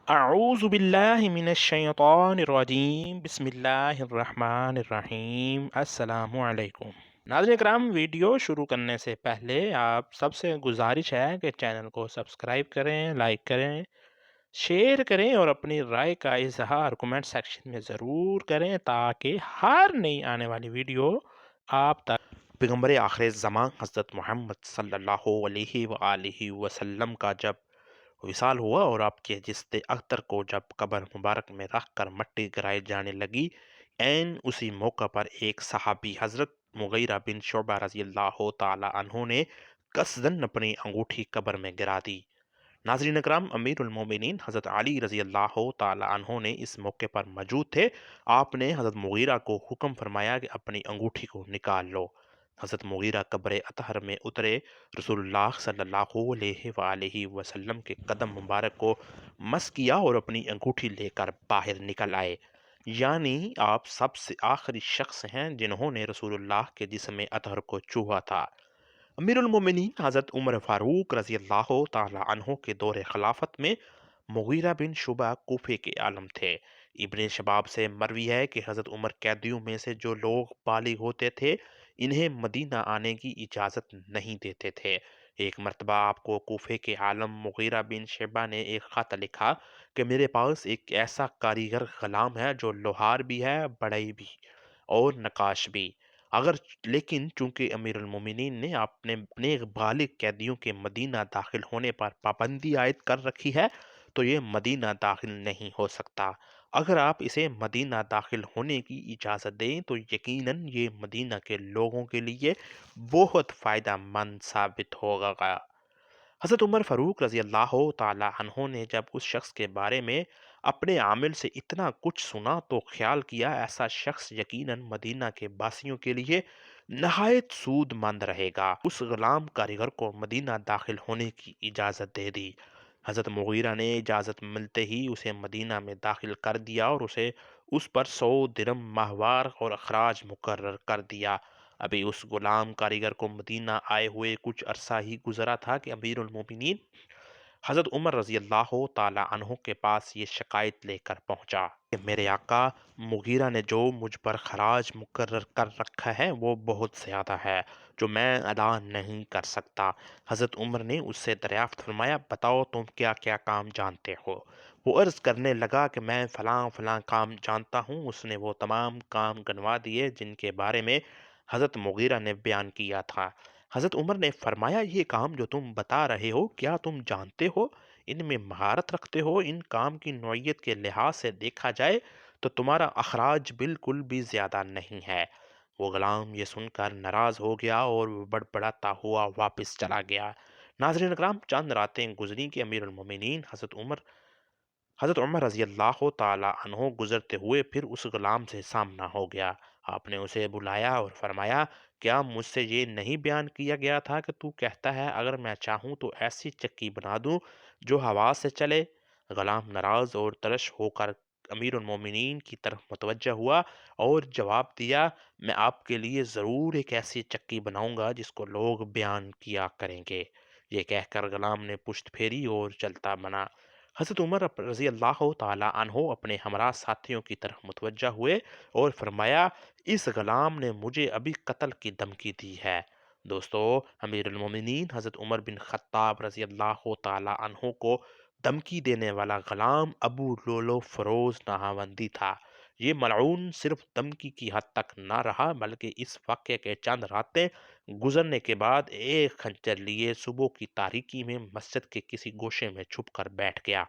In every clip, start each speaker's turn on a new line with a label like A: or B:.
A: اعوذ باللہ من الشیطان الرجیم بسم اللہ الرحمن الرحیم السلام علیکم ناظرین کرام، ویڈیو شروع کرنے سے پہلے آپ سب سے گزارش ہے کہ چینل کو سبسکرائب کریں، لائک کریں، شیئر کریں اور اپنی رائے کا اظہار کمنٹ سیکشن میں ضرور کریں تاکہ ہر نئی آنے والی ویڈیو آپ تک پیغمبر آخر زمان حضرت محمد صلی اللہ علیہ وآلہ وسلم کا جب وصال ہوا اور آپ کے جسد اختر کو جب قبر مبارک میں رکھ کر مٹی گرائی جانے لگی، اسی موقع پر ایک صحابی حضرت مغیرہ بن شعبہ رضی اللہ تعالی عنہ نے قصدن اپنی انگوٹھی قبر میں گرا دی۔ ناظرین اکرام، امیر المومنین حضرت علی رضی اللہ تعالی عنہ نے اس موقع پر موجود تھے۔ آپ نے حضرت مغیرہ کو حکم فرمایا کہ اپنی انگوٹھی کو نکال لو۔ حضرت مغیرہ قبر اطہر میں اترے، رسول اللہ صلی اللہ علیہ وآلہ وسلم کے قدم مبارک کو مس کیا اور اپنی انگوٹھی لے کر باہر نکل آئے، یعنی آپ سب سے آخری شخص ہیں جنہوں نے رسول اللہ کے جسم اطہر کو چھوا تھا۔ امیر المومنین حضرت عمر فاروق رضی اللہ تعالی عنہ کے دور خلافت میں مغیرہ بن شعبہ کوفے کے عالم تھے۔ ابن شباب سے مروی ہے کہ حضرت عمر قیدیوں میں سے جو لوگ بالغ ہوتے تھے انہیں مدینہ آنے کی اجازت نہیں دیتے تھے۔ ایک مرتبہ آپ کو کوفے کے عالم مغیرہ بن شعبہ نے ایک خط لکھا کہ میرے پاس ایک ایسا کاریگر غلام ہے جو لوہار بھی ہے، بڑھئی بھی اور نقاش بھی، لیکن چونکہ امیر المومنین نے اپنے بالغ قیدیوں کے مدینہ داخل ہونے پر پابندی عائد کر رکھی ہے تو یہ مدینہ داخل نہیں ہو سکتا۔ اگر آپ اسے مدینہ داخل ہونے کی اجازت دیں تو یقیناً یہ مدینہ کے لوگوں کے لیے بہت فائدہ مند ثابت ہوگا۔ حضرت عمر فاروق رضی اللہ تعالی عنہ نے جب اس شخص کے بارے میں اپنے عامل سے اتنا کچھ سنا تو خیال کیا ایسا شخص یقیناً مدینہ کے باسیوں کے لیے نہایت سود مند رہے گا۔ اس غلام کاریگر کو مدینہ داخل ہونے کی اجازت دے دی۔ حضرت مغیرہ نے اجازت ملتے ہی اسے مدینہ میں داخل کر دیا اور اس پر 100 درم ماہوار اور اخراج مقرر کر دیا۔ ابھی اس غلام کاریگر کو مدینہ آئے ہوئے کچھ عرصہ ہی گزرا تھا کہ امیر المومنین حضرت عمر رضی اللہ تعالی عنہ کے پاس یہ شکایت لے کر پہنچا کہ میرے آقا مغیرہ نے جو مجھ پر خراج مقرر کر رکھا ہے وہ بہت زیادہ ہے جو میں ادا نہیں کر سکتا۔ حضرت عمر نے اس سے دریافت فرمایا، بتاؤ تم کیا کیا کام جانتے ہو؟ وہ عرض کرنے لگا کہ میں فلاں فلاں کام جانتا ہوں۔ اس نے وہ تمام کام گنوا دیے جن کے بارے میں حضرت مغیرہ نے بیان کیا تھا۔ حضرت عمر نے فرمایا، یہ کام جو تم بتا رہے ہو کیا تم جانتے ہو؟ ان میں مہارت رکھتے ہو؟ ان کام کی نوعیت کے لحاظ سے دیکھا جائے تو تمہارا اخراج بالکل بھی زیادہ نہیں ہے۔ وہ غلام یہ سن کر ناراض ہو گیا اور بڑبڑاتا ہوا واپس چلا گیا۔ ناظرین اکرام، چند راتیں گزری کہ امیر المومنین حضرت عمر رضی اللہ تعالی عنہ گزرتے ہوئے پھر اس غلام سے سامنا ہو گیا۔ آپ نے اسے بلایا اور فرمایا، کیا مجھ سے یہ نہیں بیان کیا گیا تھا کہ تو کہتا ہے اگر میں چاہوں تو ایسی چکی بنا دوں جو ہوا سے چلے؟ غلام ناراض اور ترش ہو کر امیر المومنین کی طرف متوجہ ہوا اور جواب دیا، میں آپ کے لیے ضرور ایک ایسی چکی بناؤں گا جس کو لوگ بیان کیا کریں گے۔ یہ کہہ کر غلام نے پشت پھیری اور چلتا بنا۔ حضرت عمر رضی اللہ تعالی عنہ اپنے ہمراہ ساتھیوں کی طرف متوجہ ہوئے اور فرمایا، اس غلام نے مجھے ابھی قتل کی دھمکی دی ہے۔ دوستو، امیر المومنین حضرت عمر بن خطاب رضی اللہ تعالی عنہ کو دھمکی دینے والا غلام ابو لولو فروز نہاوندی تھا۔ یہ ملعون صرف دھمکی کی حد تک نہ رہا بلکہ اس واقعے کے چند راتیں گزرنے کے بعد ایک خنجر لیے صبح کی تاریکی میں مسجد کے کسی گوشے میں چھپ کر بیٹھ گیا،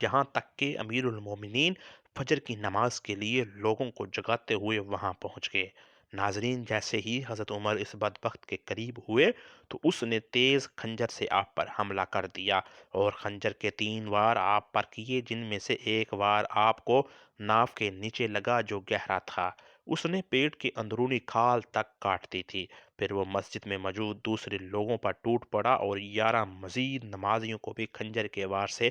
A: یہاں تک کہ امیر المومنین فجر کی نماز کے لیے لوگوں کو جگاتے ہوئے وہاں پہنچ گئے۔ ناظرین، جیسے ہی حضرت عمر اس بدبخت کے قریب ہوئے تو اس نے تیز خنجر سے آپ پر حملہ کر دیا اور خنجر کے 3 وار آپ پر کیے، جن میں سے ایک وار آپ کو ناف کے نیچے لگا جو گہرا تھا۔ اس نے پیٹ کی اندرونی کھال تک کاٹ دی تھی۔ پھر وہ مسجد میں موجود دوسرے لوگوں پر ٹوٹ پڑا اور 11 مزید نمازیوں کو بھی خنجر کے وار سے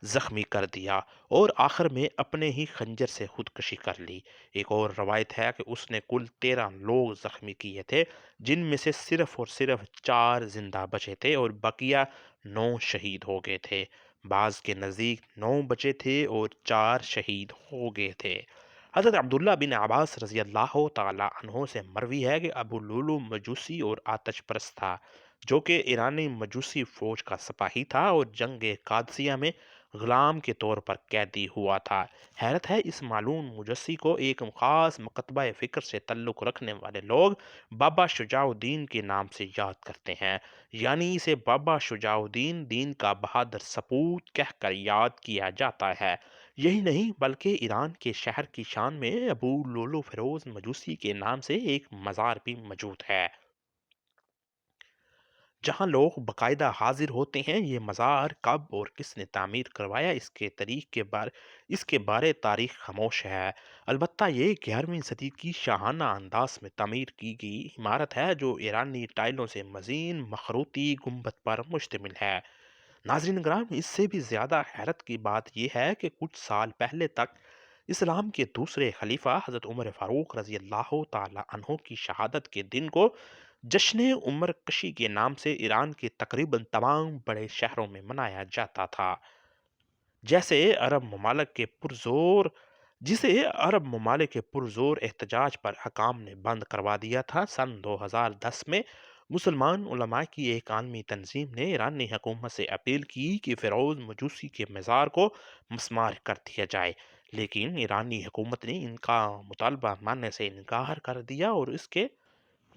A: زخمی کر دیا اور آخر میں اپنے ہی خنجر سے خودکشی کر لی۔ ایک اور روایت ہے کہ اس نے کل 13 لوگ زخمی کیے تھے، جن میں سے صرف اور صرف 4 زندہ بچے تھے اور بقیہ 9 شہید ہو گئے تھے۔ بعض کے نزدیک 9 بچے تھے اور 4 شہید ہو گئے تھے۔ حضرت عبداللہ بن عباس رضی اللہ تعالی عنہ سے مروی ہے کہ ابو لولو مجوسی اور آتش پرست تھا، جو کہ ایرانی مجوسی فوج کا سپاہی تھا اور جنگ قادسیہ میں غلام کے طور پر قیدی ہوا تھا۔ حیرت ہے، اس معلوم مجوسی کو ایک خاص مکتبہ فکر سے تعلق رکھنے والے لوگ بابا شجاع الدین کے نام سے یاد کرتے ہیں، یعنی اسے بابا شجاع الدین دین کا بہادر سپوت کہہ کر یاد کیا جاتا ہے۔ یہی نہیں بلکہ ایران کے شہر کی شان میں ابو لولو فیروز مجوسی کے نام سے ایک مزار بھی موجود ہے، جہاں لوگ باقاعدہ حاضر ہوتے ہیں۔ یہ مزار کب اور کس نے تعمیر کروایا، اس کے بارے تاریخ خاموش ہے۔ البتہ یہ 11ویں صدی کی شاہانہ انداز میں تعمیر کی گئی عمارت ہے، جو ایرانی ٹائلوں سے مزین مخروطی گنبد پر مشتمل ہے۔ ناظرین کرام، اس سے بھی زیادہ حیرت کی بات یہ ہے کہ کچھ سال پہلے تک اسلام کے دوسرے خلیفہ حضرت عمر فاروق رضی اللہ تعالی عنہ کی شہادت کے دن کو جشن عمر کشی کے نام سے ایران کے تقریباً تمام بڑے شہروں میں منایا جاتا تھا، جیسے عرب ممالک کے پرزور جسے عرب ممالک کے پرزور احتجاج پر حکام نے بند کروا دیا تھا۔ سن 2010 میں مسلمان علماء کی ایک عالمی تنظیم نے ایرانی حکومت سے اپیل کی کہ فیروز مجوسی کے مزار کو مسمار کر دیا جائے، لیکن ایرانی حکومت نے ان کا مطالبہ ماننے سے انکار کر دیا اور اس کے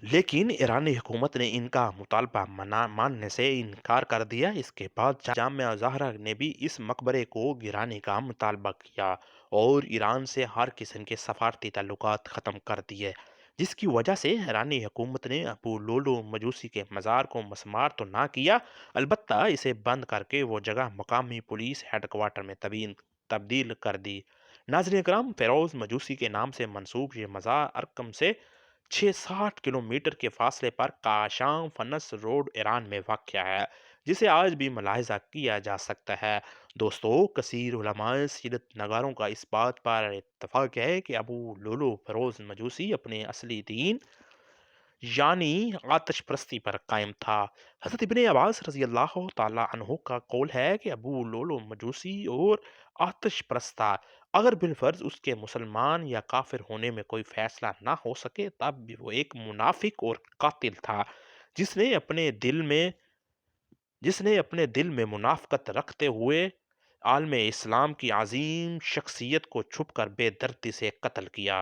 A: لیکن ایرانی حکومت نے ان کا مطالبہ ماننے سے انکار کر دیا۔ اس کے بعد جامعہ زہرا نے بھی اس مقبرے کو گرانے کا مطالبہ کیا اور ایران سے ہر قسم کے سفارتی تعلقات ختم کر دیے، جس کی وجہ سے ایرانی حکومت نے ابو لولو مجوسی کے مزار کو مسمار تو نہ کیا، البتہ اسے بند کر کے وہ جگہ مقامی پولیس ہیڈ کوارٹر میں تبدیل کر دی۔ ناظرین کرام، فیروز مجوسی کے نام سے منسوب یہ مزار ارکم سے 660 کلومیٹر کے فاصلے پر کاشان فنس روڈ ایران میں واقع ہے، جسے آج بھی ملاحظہ کیا جا سکتا ہے۔ دوستو، کثیر علماء سیرت نگاروں کا اس بات پر اتفاق ہے کہ ابو لولو فیروز مجوسی اپنے اصلی دین یعنی آتش پرستی پر قائم تھا۔ حضرت ابن عباس رضی اللہ تعالی عنہ کا قول ہے کہ ابو لولو مجوسی اور آتش پرست تھا۔ اگر بالفرض اس کے مسلمان یا کافر ہونے میں کوئی فیصلہ نہ ہو سکے، تب بھی وہ ایک منافق اور قاتل تھا، جس نے اپنے دل میں منافقت رکھتے ہوئے عالم اسلام کی عظیم شخصیت کو چھپ کر بے دردی سے قتل کیا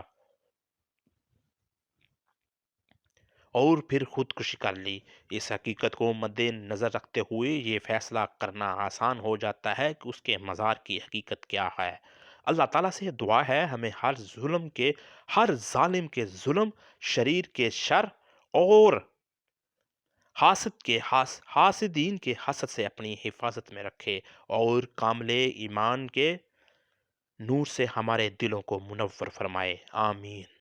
A: اور پھر خودکشی کر لی۔ اس حقیقت کو مد نظر رکھتے ہوئے یہ فیصلہ کرنا آسان ہو جاتا ہے کہ اس کے مزار کی حقیقت کیا ہے۔ اللہ تعالیٰ سے دعا ہے ہمیں ہر ظالم کے ظلم، شریر کے شر اور حاسدین کے حسد سے اپنی حفاظت میں رکھے اور کامل ایمان کے نور سے ہمارے دلوں کو منور فرمائے، آمین۔